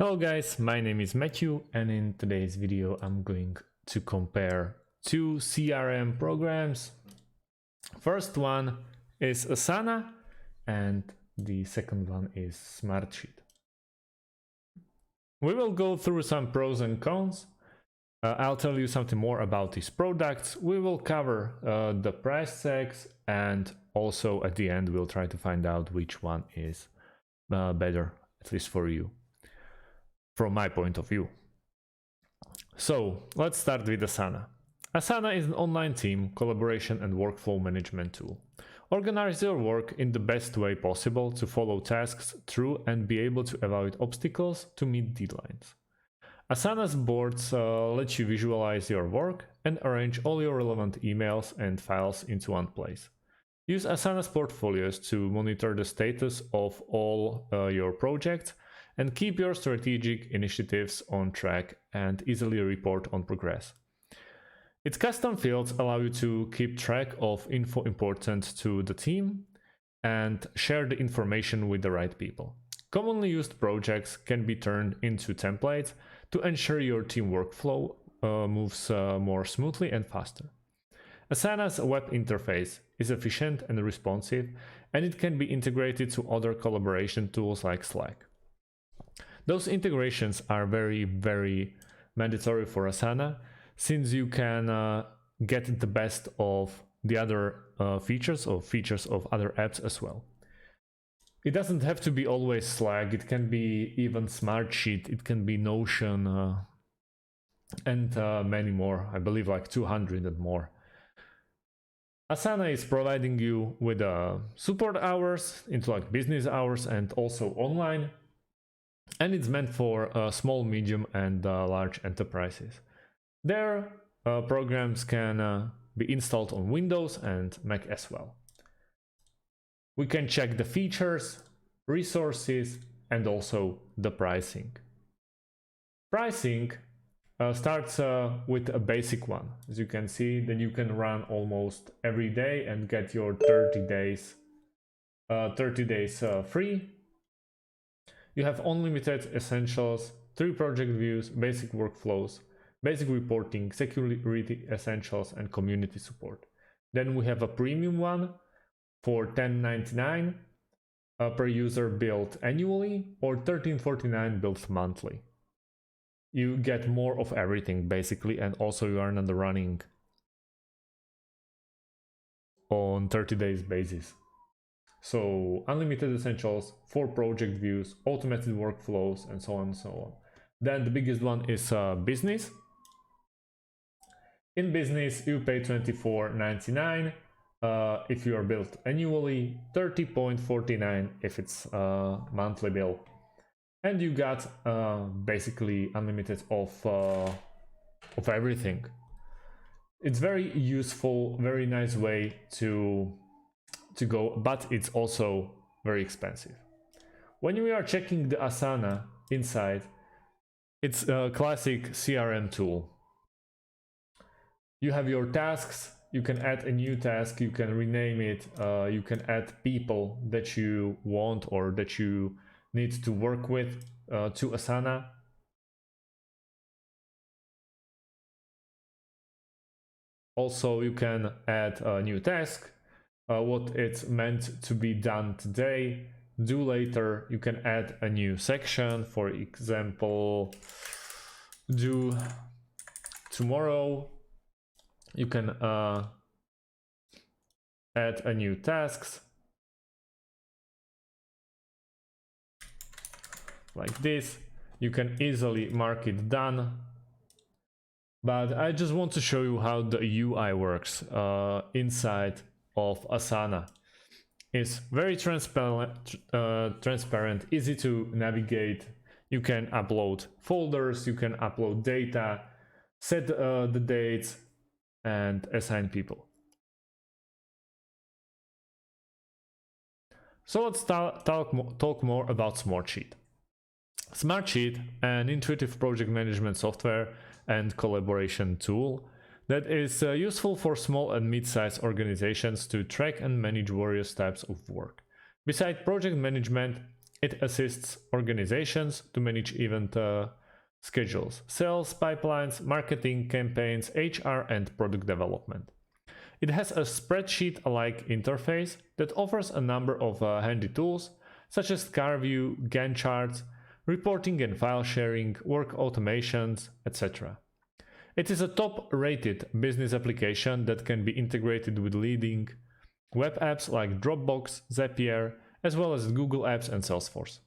Hello guys, my name is Matthew, and in today's video I'm going to compare two CRM programs. First one is Asana and the second one is Smartsheet. We will go through some pros and cons. I'll tell you something more about these products. We will cover the price tags, and also at the end we'll try to find out which one is better, at least for you, from my point of view. So let's start with Asana. Asana is an online team collaboration and workflow management tool. Organize your work in the best way possible to follow tasks through and be able to avoid obstacles to meet deadlines. Asana's boards let you visualize your work and arrange all your relevant emails and files into one place. Use Asana's portfolios to monitor the status of all your projects and keep your strategic initiatives on track and easily report on progress. Its custom fields allow you to keep track of info important to the team and share the information with the right people. Commonly used projects can be turned into templates to ensure your team workflow moves more smoothly and faster. Asana's web interface is efficient and responsive, and it can be integrated to other collaboration tools like Slack. Those integrations are very mandatory for Asana, since you can get the best of the other features of other apps as well. It doesn't have to be always Slack, it can be even Smartsheet, it can be Notion, and many more, I believe like 200 and more. Asana is providing you with support hours into like business hours and also online. And it's meant for small, medium, and large enterprises. Their programs can be installed on Windows and Mac as well. We can check the features, resources, and also the pricing. Pricing starts with a basic one. As you can see, then you can run almost every day and get your 30 days free. You have unlimited essentials, 3 project views, basic workflows, basic reporting, security essentials, and community support. Then we have a premium one for $10.99 per user billed annually, or $13.49 billed monthly. You get more of everything basically, and also you are not running on 30 days basis. So unlimited essentials, 4 project views, automated workflows, and so on and so on. Then the biggest one is business. In business, you pay $24.99 if you are billed annually, $30.49 if it's a monthly bill, and you got basically unlimited of everything. It's very useful, very nice way to go, but it's also very expensive. When we are checking the Asana inside, it's a classic CRM tool. You have your tasks, you can add a new task, you can rename it, you can add people that you want or that you need to work with to Asana. Also, you can add a new task, what it's meant to be done today, do later. You can add a new section, for example, do tomorrow. You can add a new tasks like this. You can easily mark it done. But I just want to show you how the UI works inside of Asana. It's very transparent, easy to navigate. You can upload folders, you can upload data, set the dates, and assign people. So let's talk more about Smartsheet. Smartsheet, an intuitive project management software and collaboration tool that is useful for small and mid-sized organizations to track and manage various types of work. Besides project management, It assists organizations to manage event schedules, sales pipelines, marketing campaigns, HR, and product development. It has a spreadsheet-alike interface that offers a number of handy tools such as car view, Gantt charts, reporting and file sharing, work automations, etc. It is a top-rated business application that can be integrated with leading web apps like Dropbox, Zapier, as well as Google Apps and Salesforce.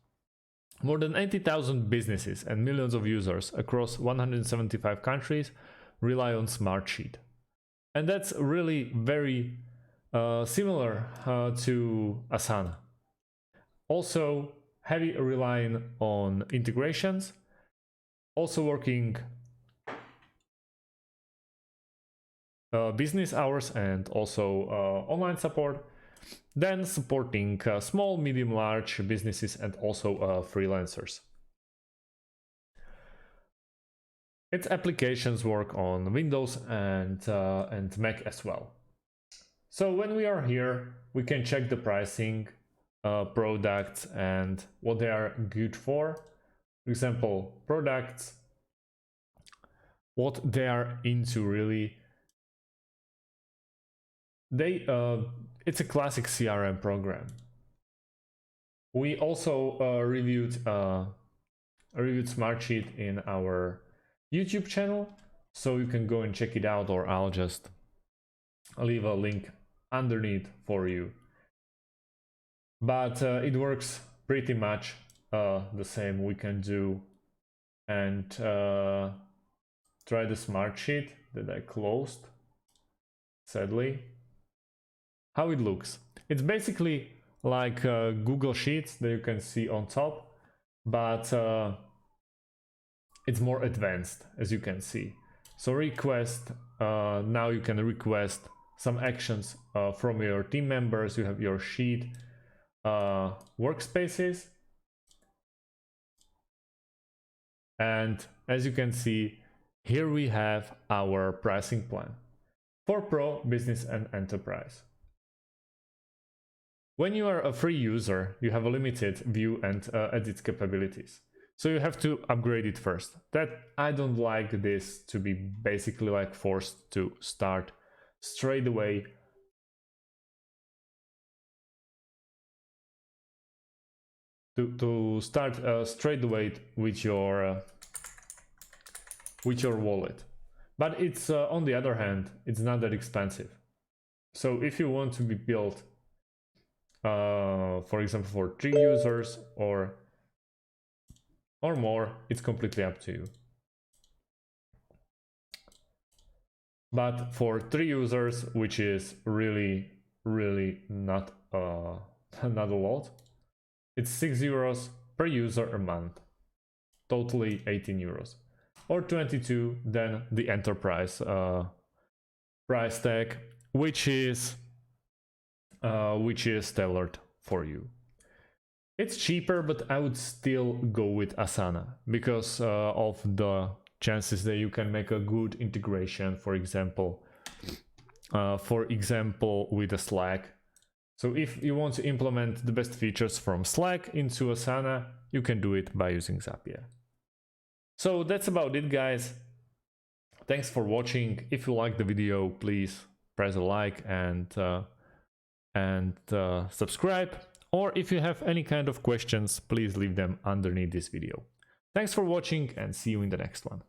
More than 80,000 businesses and millions of users across 175 countries rely on Smartsheet. And that's really very similar to Asana. Also heavy relying on integrations, also working business hours and also online support, then supporting small, medium, large businesses and also freelancers. Its applications work on Windows and Mac as well. So when we are here, we can check the pricing, products and what they are good for. For example, products, what they are into really. It's a classic CRM program. We also reviewed Smartsheet in our YouTube channel, so you can go and check it out, or I'll just leave a link underneath for you. But it works pretty much the same. We can do and try the Smartsheet that I closed, sadly. How it looks. It's basically like Google Sheets that you can see on top, but it's more advanced, as you can see. So request, now you can request some actions from your team members. You have your sheet workspaces. And as you can see, here we have our pricing plan for Pro, Business and Enterprise. When you are a free user, you have a limited view and edit capabilities. So you have to upgrade it first. That I don't like this to be basically like forced to start straight away. To start straight away with your wallet. But it's on the other hand, it's not that expensive. So if you want to be built, for example, for 3 users or more, it's completely up to you. But for 3 users, which is really not not a lot, it's 6 euros per user a month, totally 18 euros, or 22 then the enterprise price tag, which is tailored for you. It's cheaper, but I would still go with Asana because of the chances that you can make a good integration, for example with a Slack. So if you want to implement the best features from Slack into Asana, you can do it by using Zapier. So that's about it, guys. Thanks for watching. If you like the video, please press a like and subscribe. Or if you have any kind of questions, please leave them underneath this video. Thanks for watching and see you in the next one.